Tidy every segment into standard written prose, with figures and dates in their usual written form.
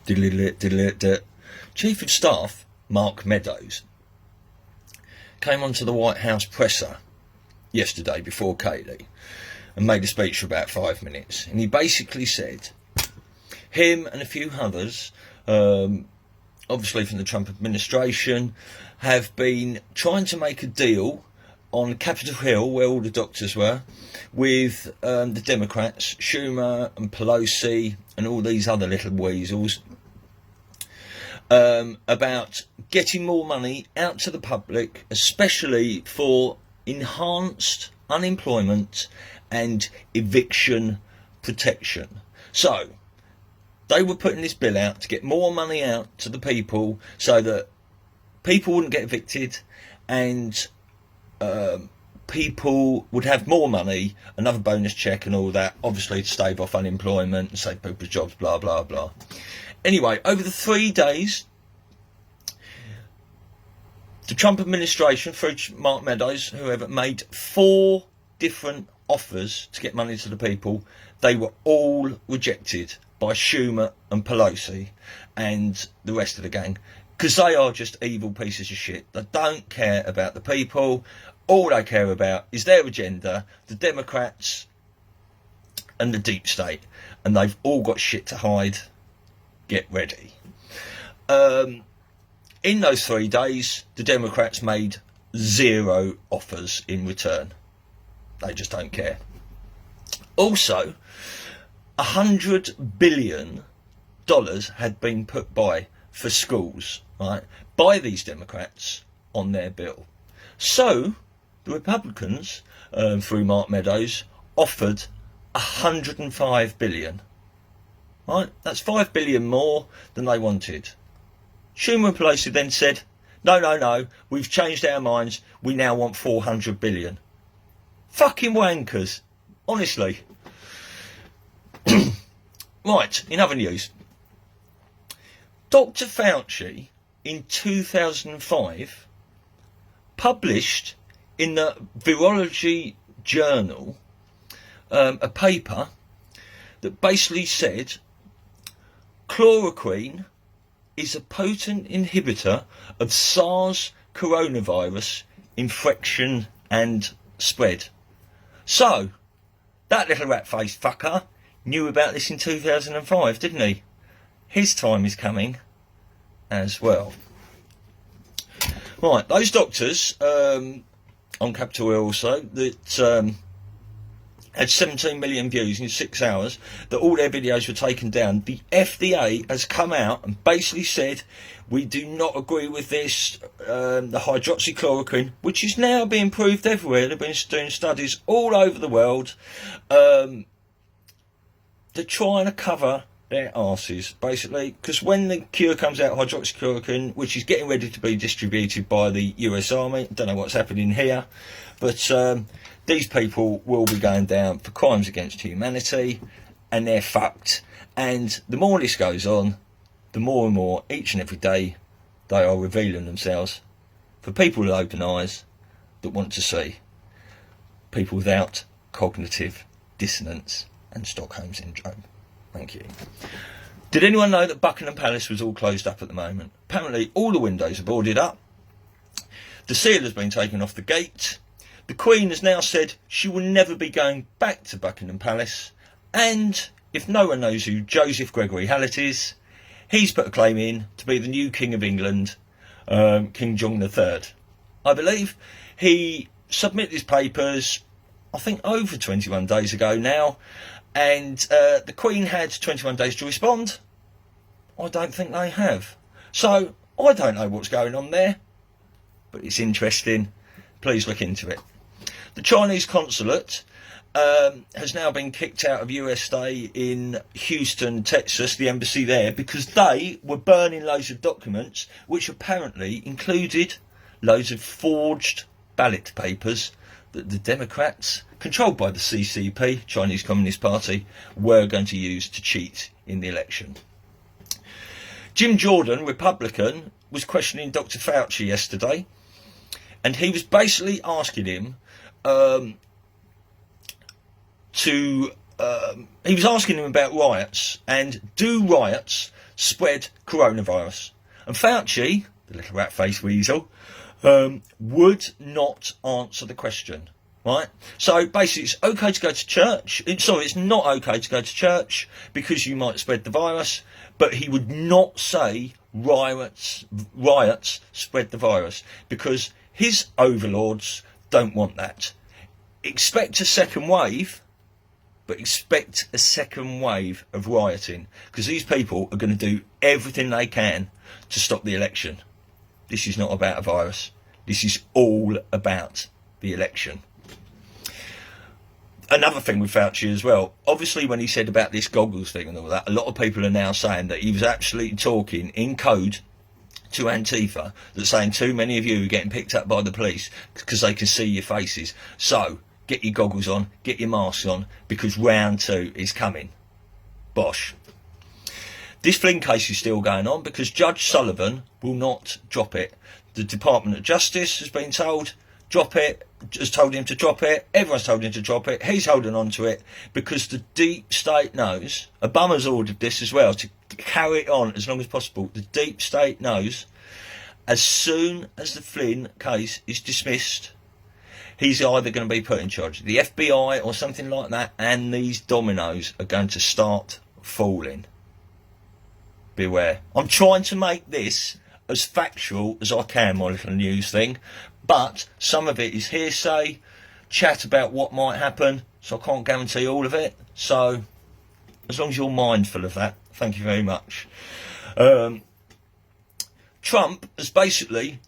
Chief of Staff Mark Meadows came onto the White House presser yesterday before Kayleigh and made a speech for about 5 minutes, and he basically said him and a few others, obviously from the Trump administration, have been trying to make a deal on Capitol Hill, where all the doctors were, with the Democrats, Schumer and Pelosi and all these other little weasels, about getting more money out to the public, especially for enhanced unemployment and eviction protection. So they were putting this bill out to get more money out to the people so that people wouldn't get evicted and people would have more money, another bonus check and all that, obviously to stave off unemployment and save people's jobs, blah, blah, blah. Anyway, over the 3 days, the Trump administration, through Mark Meadows, whoever, made 4 different offers to get money to the people. They were all rejected by Schumer and Pelosi and the rest of the gang, because they are just evil pieces of shit. They don't care about the people. All they care about is their agenda, the Democrats and the deep state, and they've all got shit to hide. Get ready. In those 3 days, the Democrats made 0 offers in return. They just don't care. Also, $100 billion had been put by for schools, right, by these Democrats on their bill. So the Republicans, through Mark Meadows, offered $105 billion. Right, that's $5 billion more than they wanted. Schumer and Pelosi then said, no, we've changed our minds. We now want $400 billion. Fucking wankers, honestly. Right, in other news, Dr. Fauci in 2005 published in the Virology Journal a paper that basically said chloroquine is a potent inhibitor of SARS coronavirus infection and spread. So, that little rat-faced fucker knew about this in 2005, didn't he? His time is coming as well. Right, those doctors on Capitol Hill also that had 17 million views in 6 hours, that all their videos were taken down. The FDA has come out and basically said, we do not agree with this, the hydroxychloroquine, which is now being proved everywhere. They've been doing studies all over the world. They're trying to cover their arses, basically, because when the cure comes out, hydroxychloroquine, which is getting ready to be distributed by the US Army, I don't know what's happening here, but these people will be going down for crimes against humanity, and they're fucked. And the more this goes on, the more and more, each and every day, they are revealing themselves for people with open eyes that want to see people without cognitive dissonance and Stockholm Syndrome. Thank you. Did anyone know that Buckingham Palace was all closed up at the moment? Apparently all the windows are boarded up. The seal has been taken off the gate. The Queen has now said she will never be going back to Buckingham Palace. And if no one knows who Joseph Gregory Hallett is, he's put a claim in to be the new King of England, King John III. I believe he submitted his papers, I think, over 21 days ago now. And the Queen had 21 days to respond. I don't think they have. So, I don't know what's going on there. But it's interesting. Please look into it. The Chinese consulate has now been kicked out of USA in Houston, Texas, the embassy there, because they were burning loads of documents which apparently included loads of forged ballot papers that the Democrats, controlled by the CCP, Chinese Communist Party, were going to use to cheat in the election. Jim Jordan, Republican, was questioning Dr. Fauci yesterday, and he was basically asking him he was asking him about riots, and do riots spread coronavirus. And Fauci, the little rat-faced weasel, would not answer the question. Right? So basically it's okay to go to church. It's not okay to go to church because you might spread the virus, but he would not say riots spread the virus because his overlords don't want that. Expect a second wave, but expect a second wave of rioting because these people are going to do everything they can to stop the election. This is not about a virus. This is all about the election. Another thing with Fauci as well, obviously when he said about this goggles thing and all that, a lot of people are now saying that he was actually talking in code to Antifa, that's saying too many of you are getting picked up by the police because they can see your faces. So get your goggles on, get your masks on, because round 2 is coming. Bosh. This Flynn case is still going on because Judge Sullivan will not drop it. The Department of Justice has been told, drop it, has told him to drop it, everyone's told him to drop it, he's holding on to it because the deep state knows, Obama's ordered this as well, to carry it on as long as possible. The deep state knows as soon as the Flynn case is dismissed, he's either going to be put in charge of the FBI or something like that, and these dominoes are going to start falling. Beware. I'm trying to make this as factual as I can, my little news thing, but some of it is hearsay, chat about what might happen, so I can't guarantee all of it. So as long as you're mindful of that, thank you very much. Trump has basically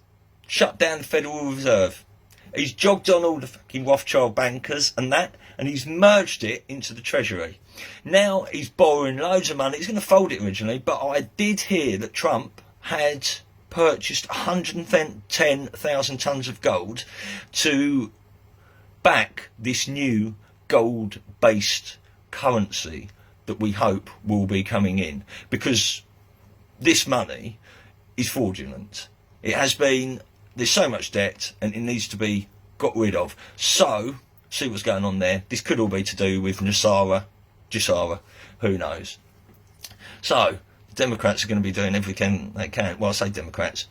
shut down the Federal Reserve. He's jogged on all the fucking Rothschild bankers and that, and he's merged it into the Treasury. Now he's borrowing loads of money. He's going to fold it originally, but I did hear that Trump had purchased 110,000 tonnes of gold to back this new gold-based currency that we hope will be coming in, because this money is fraudulent. It has been, there's so much debt and it needs to be got rid of. So, see what's going on there. This could all be to do with Jassara, who knows. So, Democrats are going to be doing everything they can. Well, I say Democrats,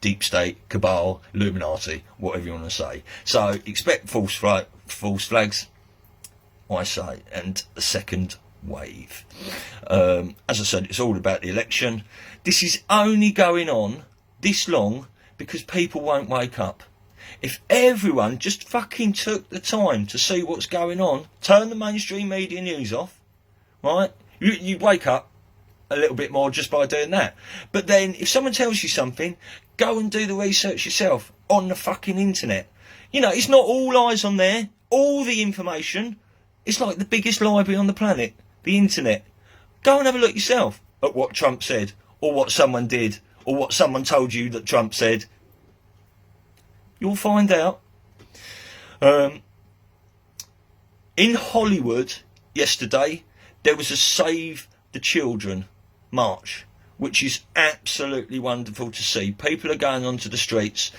deep state, cabal, Illuminati, whatever you want to say. So expect false flags, I say, and a second wave. As I said, it's all about the election. This is only going on this long because people won't wake up. If everyone just fucking took the time to see what's going on, turn the mainstream media news off, right? You'd wake up a little bit more just by doing that. But then if someone tells you something, go and do the research yourself on the fucking internet. You know, it's not all eyes on there, all the information. It's like the biggest library on the planet, the internet. Go and have a look yourself at what Trump said, or what someone did, or what someone told you that Trump said. You'll find out. In Hollywood yesterday, there was a Save the Children march, which is absolutely wonderful to see. People are going onto the streets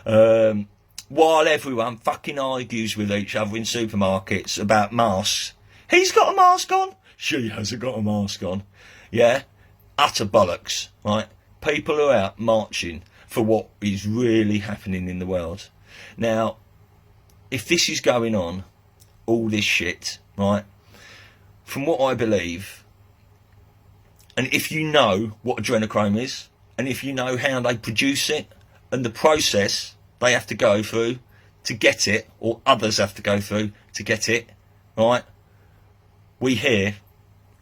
while everyone fucking argues with each other in supermarkets about masks. He's got a mask on, she hasn't got a mask on. Yeah, utter bollocks, right? People are out marching for what is really happening in the world. Now, if this is going on, all this shit, right, from what I believe, and if you know what adrenochrome is, and if you know how they produce it, and the process they have to go through to get it, or others have to go through to get it, right, we hear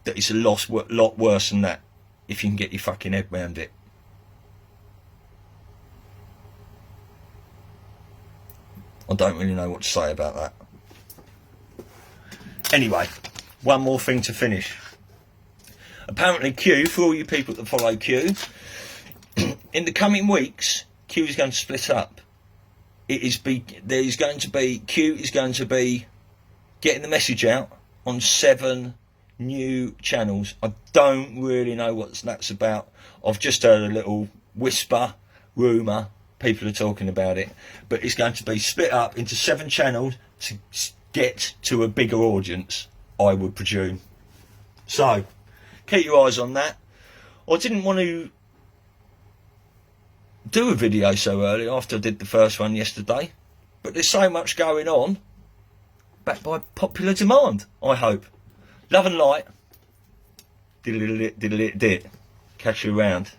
that it's a lot worse than that, if you can get your fucking head around it. I don't really know what to say about that. Anyway, one more thing to finish. Apparently Q, for all you people that follow Q, in the coming weeks, Q is going to split up. Q is going to be getting the message out on 7 new channels. I don't really know what that's about. I've just heard a little whisper, rumour, people are talking about it, but it's going to be split up into 7 channels to get to a bigger audience, I would presume. So keep your eyes on that. I didn't want to do a video so early after I did the first one yesterday, but there's so much going on, backed by popular demand, I hope. Love and light. Diddle-diddle-diddle-dit. Catch you around.